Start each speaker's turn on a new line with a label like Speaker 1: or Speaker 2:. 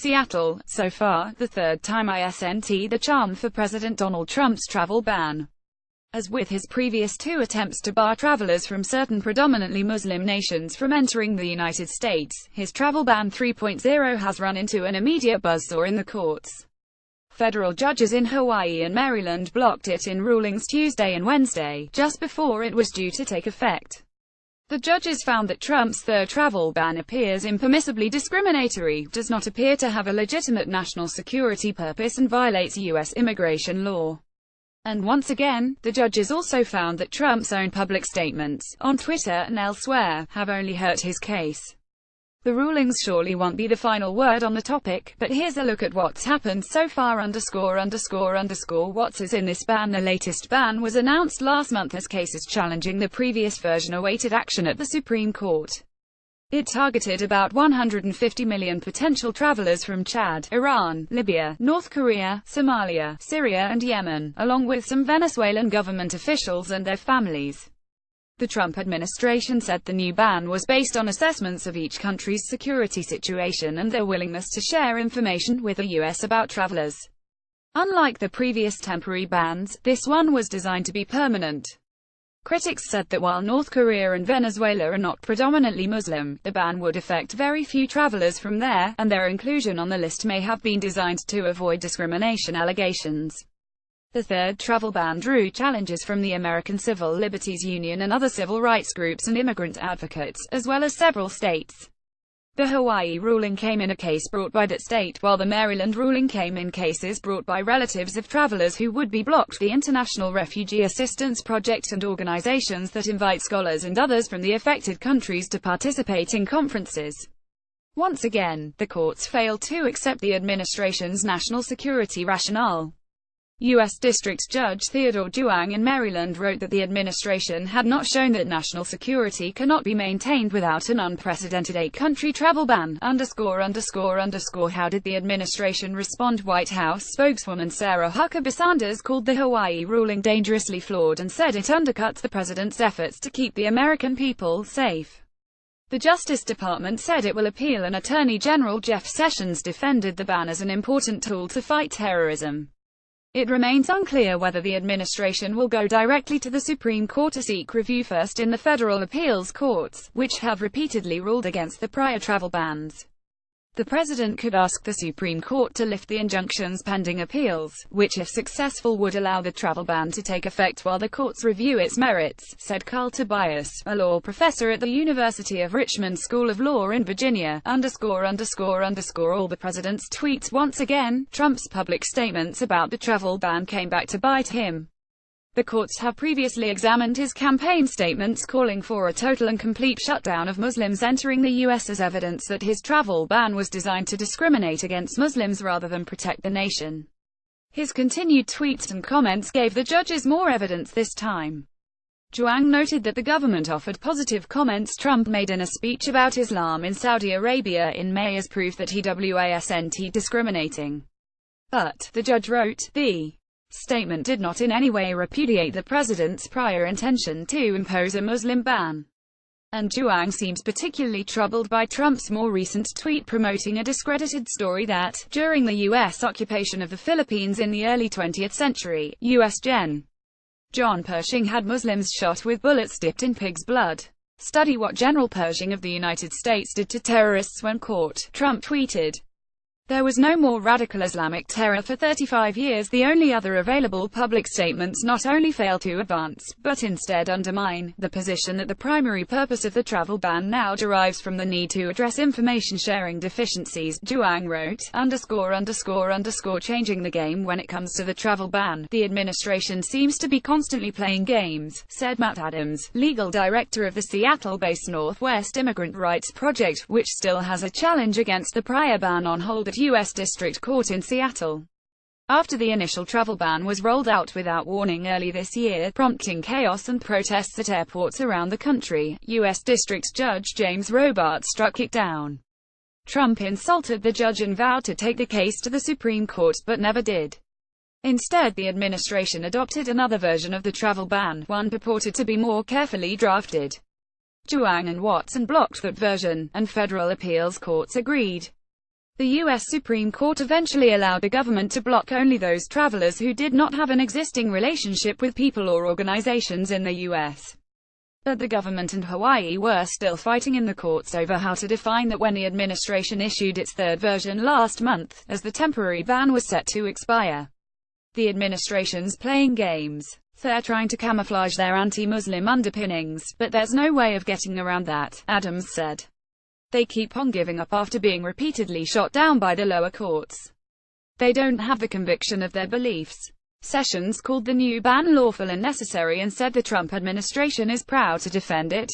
Speaker 1: Seattle. So far, the third time isn't the charm for President Donald Trump's travel ban. As with his previous two attempts to bar travelers from certain predominantly Muslim nations from entering the United States, his travel ban 3.0 has run into an immediate buzzsaw in the courts. Federal judges in Hawaii and Maryland blocked it in rulings Tuesday and Wednesday, just before it was due to take effect. The judges found that Trump's third travel ban appears impermissibly discriminatory, does not appear to have a legitimate national security purpose, and violates U.S. immigration law. And once again, the judges also found that Trump's own public statements, on Twitter and elsewhere, have only hurt his case. The rulings surely won't be the final word on the topic, but here's a look at what's happened so far. What's is in this ban. The latest ban was announced last month as cases challenging the previous version awaited action at the Supreme Court. It targeted about 150 million potential travelers from Chad, Iran, Libya, North Korea, Somalia, Syria and Yemen, along with some Venezuelan government officials and their families. The Trump administration said the new ban was based on assessments of each country's security situation and their willingness to share information with the U.S. about travelers. Unlike the previous temporary bans, this one was designed to be permanent. Critics said that while North Korea and Venezuela are not predominantly Muslim, the ban would affect very few travelers from there, and their inclusion on the list may have been designed to avoid discrimination allegations. The third travel ban drew challenges from the American Civil Liberties Union and other civil rights groups and immigrant advocates, as well as several states. The Hawaii ruling came in a case brought by that state, while the Maryland ruling came in cases brought by relatives of travelers who would be blocked. The International Refugee Assistance Project and organizations that invite scholars and others from the affected countries to participate in conferences. Once again, the courts failed to accept the administration's national security rationale. U.S. District Judge Theodore Juang in Maryland wrote that the administration had not shown that national security cannot be maintained without an unprecedented 8-country travel ban. How did the administration respond? White House spokeswoman Sarah Huckabee Sanders called the Hawaii ruling dangerously flawed and said it undercuts the president's efforts to keep the American people safe. The Justice Department said it will appeal, and Attorney General Jeff Sessions defended the ban as an important tool to fight terrorism. It remains unclear whether the administration will go directly to the Supreme Court to seek review first in the federal appeals courts, which have repeatedly ruled against the prior travel bans. The president could ask the Supreme Court to lift the injunctions pending appeals, which if successful would allow the travel ban to take effect while the courts review its merits, said Carl Tobias, a law professor at the University of Richmond School of Law in Virginia. All the president's tweets. Once again, Trump's public statements about the travel ban came back to bite him. The courts have previously examined his campaign statements calling for a total and complete shutdown of Muslims entering the U.S. as evidence that his travel ban was designed to discriminate against Muslims rather than protect the nation. His continued tweets and comments gave the judges more evidence this time. Juang noted that the government offered positive comments Trump made in a speech about Islam in Saudi Arabia in May as proof that he wasn't discriminating. But, the judge wrote, the statement did not in any way repudiate the president's prior intention to impose a Muslim ban. And Juang seems particularly troubled by Trump's more recent tweet promoting a discredited story that, during the U.S. occupation of the Philippines in the early 20th century, U.S. Gen. John Pershing had Muslims shot with bullets dipped in pig's blood. Study what General Pershing of the United States did to terrorists when caught, Trump tweeted. There was no more radical Islamic terror for 35 years. The only other available public statements not only fail to advance, but instead undermine, the position that the primary purpose of the travel ban now derives from the need to address information sharing deficiencies. Juang wrote, changing the game when it comes to the travel ban. The administration seems to be constantly playing games, said Matt Adams, legal director of the Seattle-based Northwest Immigrant Rights Project, which still has a challenge against the prior ban on hold at U.S. District Court in Seattle. After the initial travel ban was rolled out without warning early this year, prompting chaos and protests at airports around the country, U.S. District Judge James Robart struck it down. Trump insulted the judge and vowed to take the case to the Supreme Court, but never did. Instead, the administration adopted another version of the travel ban, one purported to be more carefully drafted. Juang and Watson blocked that version, and federal appeals courts agreed. The U.S. Supreme Court eventually allowed the government to block only those travelers who did not have an existing relationship with people or organizations in the U.S. But the government and Hawaii were still fighting in the courts over how to define that when the administration issued its third version last month, as the temporary ban was set to expire. The administration's playing games. They're trying to camouflage their anti-Muslim underpinnings, but there's no way of getting around that, Adams said. They keep on giving up after being repeatedly shot down by the lower courts. They don't have the conviction of their beliefs. Sessions called the new ban lawful and necessary and said the Trump administration is proud to defend it.